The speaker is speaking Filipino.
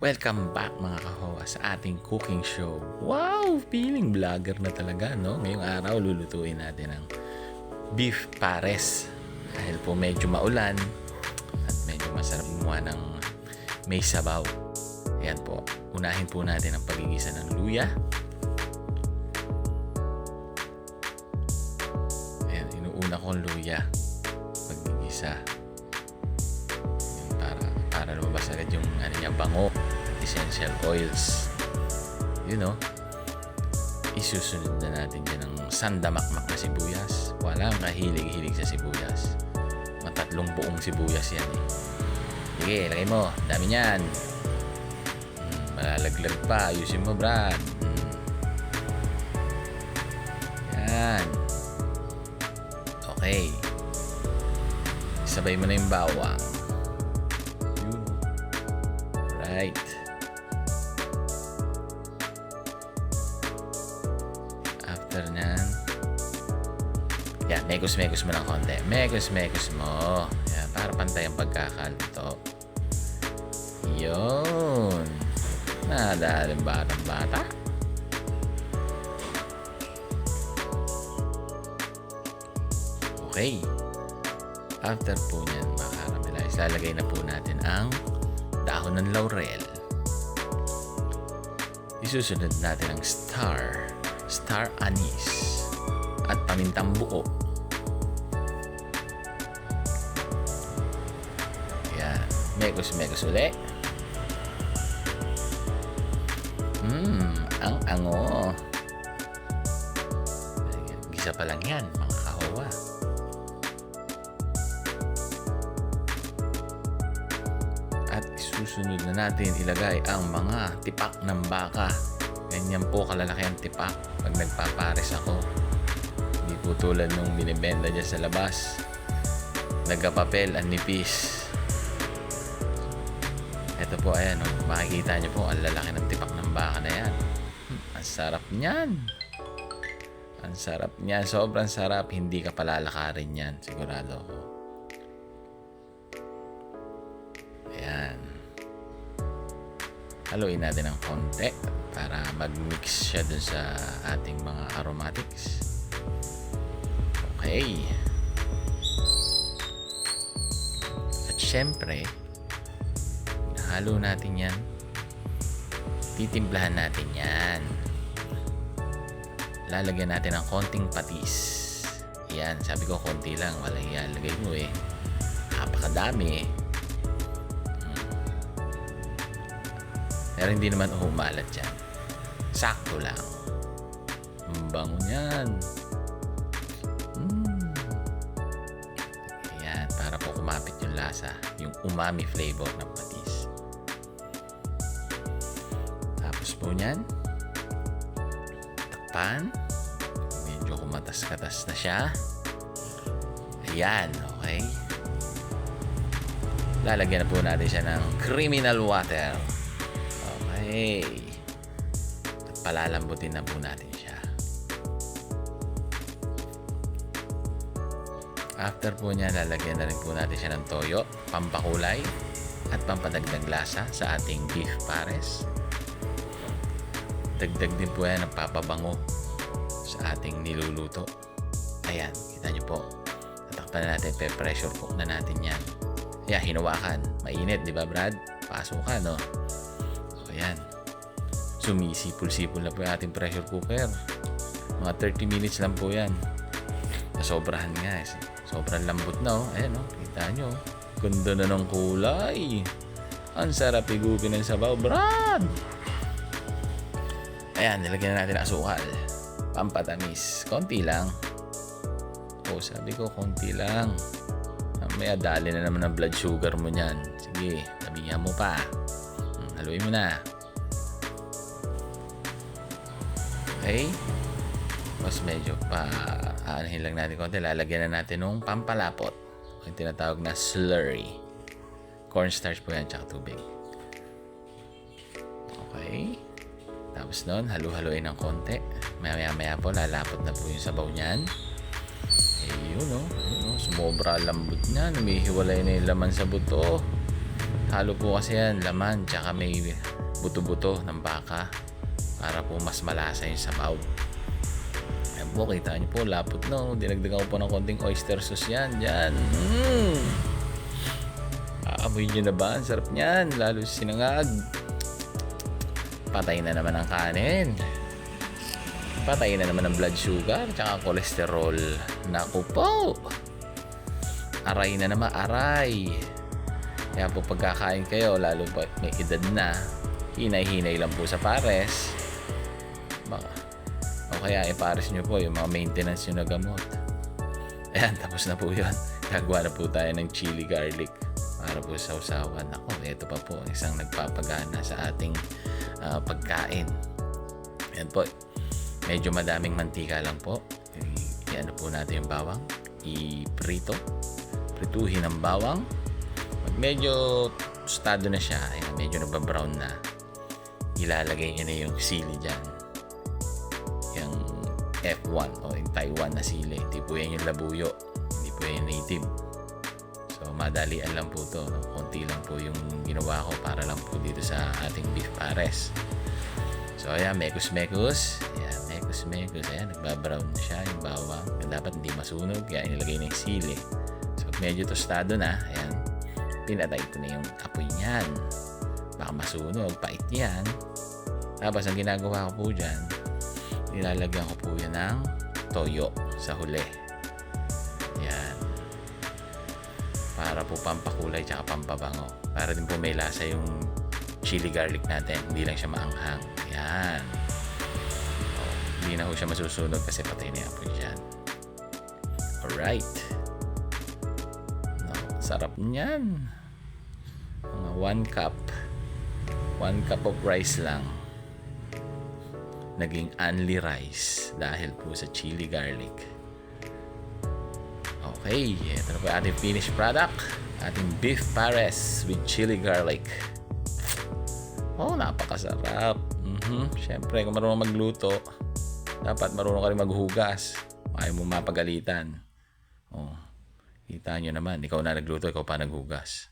Welcome back mga kahowa sa ating cooking show. Wow! Feeling vlogger na talaga, no? Ngayong araw, lulutuin natin ang beef pares. Dahil po medyo maulan at medyo masarap gumawa ng may sabaw. Ayan po. Unahin po natin ang pagigisa ng luya. Ayan, inuuna ko ang luya. Pagigisa. Para lumabas agad yung bango, essential oils. You know, isusunod na natin dyan ng sandamakmak na sibuyas. Walang kahilig-hilig sa sibuyas. Matatlong buong sibuyas yan eh. Sige, lagay mo. Dami niyan. Malalaglag pa. Ayusin mo, Brad. Yan. Okay. Sabay mo na yung bawang. Right. After nyan, yan, mekos-mekos mo ng konti. Mekos-mekos mo. Yan, para pantay ang pagkakalito. Yun. Nadaling batang-bata. Okay. After po nyan, mga karamelize, lalagay na po natin ang dahon ng laurel. Isusunod natin ang star anise at pamintang buo. Yan, mekos-mekos uli. Ang ango. Gisa pa lang yan, mga kahowa. At susunod na natin ilagay ang mga tipak ng baka. Ganyan po kalalaki ang tipak pag nagpapares ako. Hindi po tulad nung binibenta dyan sa labas. Nagkapapel, ang nipis. Ito po, ayan, oh, makikita nyo po ang lalaki ng tipak ng baka na yan. Ang sarap niyan. Ang sarap niyan. Sobrang sarap. Hindi ka palalakarin yan. Sigurado ako. Ayan. Haluin natin ng konti para mag-mix siya dun sa ating mga aromatics. Okay. At syempre, halo natin yan. Titimplahan natin yan. Lalagyan natin ng konting patis. Yan, sabi ko konti lang. Walang ilalagay mo eh. Napakadami eh. Pero hindi naman humalat yan. Sakto lang. Bango niyan. Ayan, para po kumapit yung lasa. Yung umami flavor ng patis. Tapos po niyan, takpan. Medyo kumatas-katas na siya. Ayan, okay. Lalagyan na po natin siya ng criminal water. Okay. At palalambutin na po natin siya. After po niya, lalagyan na rin po natin siya ng toyo, pampakulay, at pampadagdag lasa sa ating beef pares. Dagdag din po yan ng papabango sa ating niluluto. Ayan, kita nyo po. Tatakpan na natin, pressure cook na natin yan. Ayan, hinawakan. Mainit, di ba, Brad? Pasukan, no? Ayan. Sumisipol-sipol na po yung ating pressure cooker. Mga 30 minutes lang po yan. Nasobrahan nga. Sobrang lambot na. Ayan, kita nyo. Ganda na ng kulay. Ang sarap higupin ng sabaw, Brad. Ayan, nilagyan na natin ang asukal. Pampatamis. Konti lang. Sabi ko, konti lang. May adali na naman ang blood sugar mo niyan. Sige, tabihan mo pa. Haluin mo na. Okay. Mas medyo pa aanahin lang natin konti. Lalagyan na natin ng pampalapot. Yung tinatawag na slurry. Cornstarch po yan, tsaka tubig. Okay. Tapos nun, halu-haluin ng konti. Maya-maya po, lalapot na po yung sabaw niyan. Ayun, no? Sumobra lambot niya. Humihiwalay na yung laman sa buto. Halo po kasi yan, laman, tsaka may buto-buto ng baka para po mas malasa yung sabaw. Ayan po, kita nyo po, lapot no. Dinagdagan ko po ng konting oyster sauce yan. Dyan. Aamoy nyo na ba? Ang sarap niyan. Lalo sinangag. Patay na naman ang kanin. Patay na naman ang blood sugar tsaka cholesterol. Naku po. Aray na naman, aray. Kaya po pagkakain kayo, lalo pa may edad na, hinay-hinay lang po sa pares. O kaya ipares nyo po yung mga maintenance nyo na gamot. Ayan, tapos na po yun. Gagawa na po tayo ng chili garlic para po sa usawan. Ako, ito pa po isang nagpapagana sa ating pagkain. Ayan po, medyo madaming mantika lang po. I-ano po natin yung bawang, prituhin ang bawang. Pag medyo tostado na siya, ayan, medyo nagbabrown na, ilalagay nyo na yung sili dyan, yung F1 o yung Taiwan na sili. Hindi po yan yung labuyo, hindi po yan native. So madalian lang po to, no? Konti lang po yung ginawa ko para lang po dito sa ating beef pares. So ayan, mekus-mekus. Ayan, mekus-mekus. Ayan, nagbabrown na siya yung bawang. Dapat hindi masunog, kaya nilagay na yung sili. So medyo tostado na, ayan, pinatay ko na yung apoy niyan. Baka masunog, pait yan. Tapos ang ginagawa ko po dyan, nilalagyan ko po yan ng toyo sa huli. Yan. Para po pampakulay tsaka pampabango. Para din po may lasa yung chili garlic natin. Hindi lang siya maanghang. Yan. Hindi na po siya masusunog kasi patay na yung apoy dyan. Alright. No, sarap niyan. Mga 1 cup. 1 cup of rice lang. Naging only rice dahil po sa chili garlic. Okay, ito na po ating finished product. Ating beef pares with chili garlic. Oh, napakasarap. Siyempre, kung marunong magluto, dapat marunong ka rin maghugas. Ayaw mo mapagalitan. Oh, kita nyo naman, ikaw na nagluto, ikaw pa naghugas.